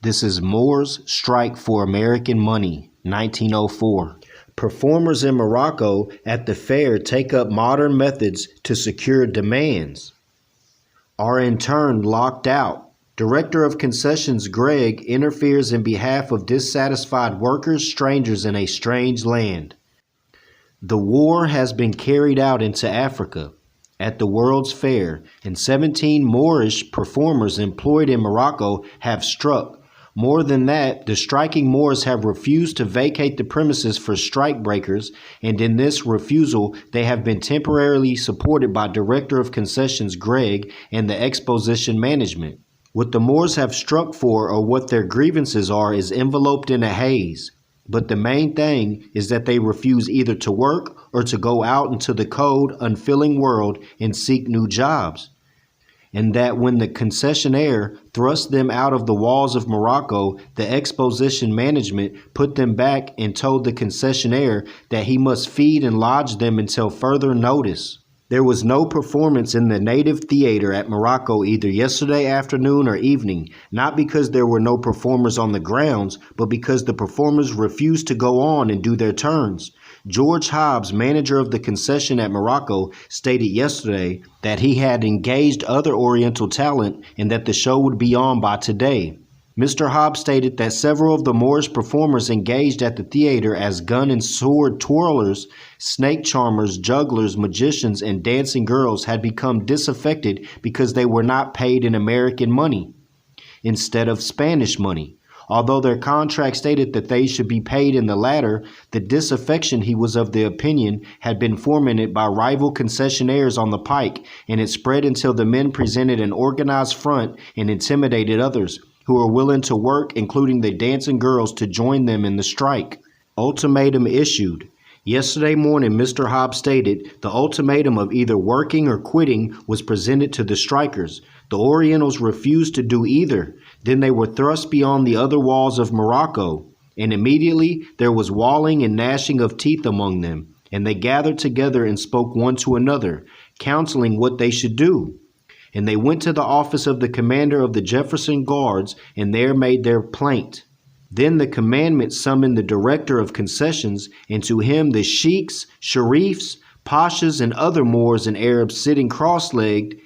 This is Moors Strike for American Money, 1904. Performers in Morocco at the fair take up modern methods to secure demands. Are in turn locked out. Director of Concessions Greg interferes in behalf of dissatisfied workers, strangers in a strange land. The war has been carried out into Africa. At the World's Fair, and 17 Moorish performers employed in Morocco have struck. More than that, the striking Moors have refused to vacate the premises for strikebreakers, and in this refusal, they have been temporarily supported by Director of Concessions Greg and the Exposition Management. What the Moors have struck for, or what their grievances are, is enveloped in a haze. But the main thing is that they refuse either to work or to go out into the cold, unfilling world and seek new jobs. And that when the concessionaire thrust them out of the walls of Morocco, the Exposition Management put them back and told the concessionaire that he must feed and lodge them until further notice. There was no performance in the native theater at Morocco either yesterday afternoon or evening, not because there were no performers on the grounds, but because the performers refused to go on and do their turns. George Hobbs, manager of the concession at Morocco, stated yesterday that he had engaged other Oriental talent and that the show would be on by today. Mr. Hobbs stated that several of the Moorish performers engaged at the theater as gun and sword twirlers, snake charmers, jugglers, magicians, and dancing girls had become disaffected because they were not paid in American money instead of Spanish money. Although their contract stated that they should be paid in the latter, the disaffection, he was of the opinion, had been fomented by rival concessionaires on the pike, and it spread until the men presented an organized front and intimidated others who were willing to work, including the dancing girls, to join them in the strike. Ultimatum issued. Yesterday morning, Mr. Hobbs stated the ultimatum of either working or quitting was presented to the strikers. The Orientals refused to do either. Then they were thrust beyond the other walls of Morocco, and immediately there was walling and gnashing of teeth among them, and they gathered together and spoke one to another, counseling what they should do. And they went to the office of the commander of the Jefferson Guards, and there made their plaint. Then the commandant summoned the director of concessions, and to him the Sheiks, Sharifs, Pashas, and other Moors and Arabs sitting cross-legged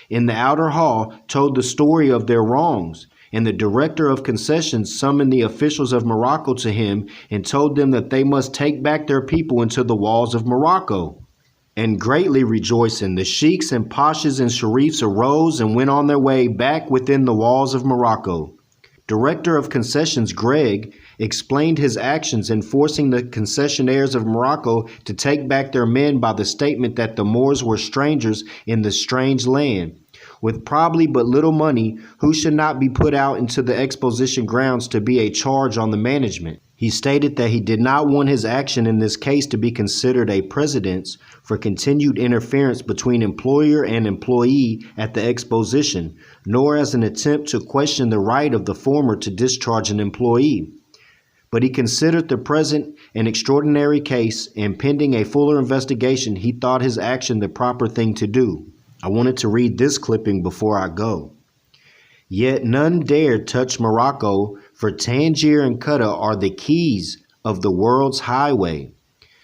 in the outer hall, told the story of their wrongs. And the director of concessions summoned the officials of Morocco to him and told them that they must take back their people into the walls of Morocco. And greatly rejoicing, the Sheiks and Pashas and Sharifs arose and went on their way back within the walls of Morocco. Director of Concessions Greg explained his actions in forcing the concessionaires of Morocco to take back their men by the statement that the Moors were strangers in the strange land. With probably but little money, who should not be put out into the exposition grounds to be a charge on the management. He stated that he did not want his action in this case to be considered a precedent for continued interference between employer and employee at the exposition, nor as an attempt to question the right of the former to discharge an employee. But he considered the present an extraordinary case, and pending a fuller investigation, he thought his action the proper thing to do. I wanted to read this clipping before I go. Yet none dared touch Morocco, for Tangier and Qatta are the keys of the world's highway.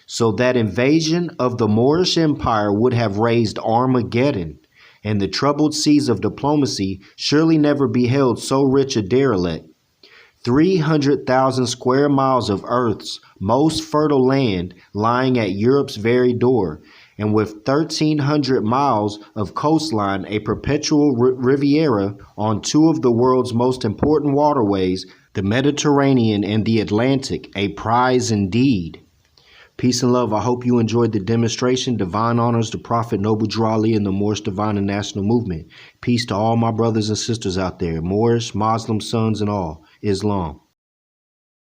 So that invasion of the Moorish Empire would have raised Armageddon, and the troubled seas of diplomacy surely never beheld so rich a derelict. 300,000 square miles of Earth's most fertile land lying at Europe's very door, and with 1,300 miles of coastline, a perpetual riviera on two of the world's most important waterways, the Mediterranean and the Atlantic, a prize indeed. Peace and love. I hope you enjoyed the demonstration. Divine honors to Prophet Noble Drew Ali and the Moorish Divine and National Movement. Peace to all my brothers and sisters out there, Moorish, Muslim sons and all. Islam.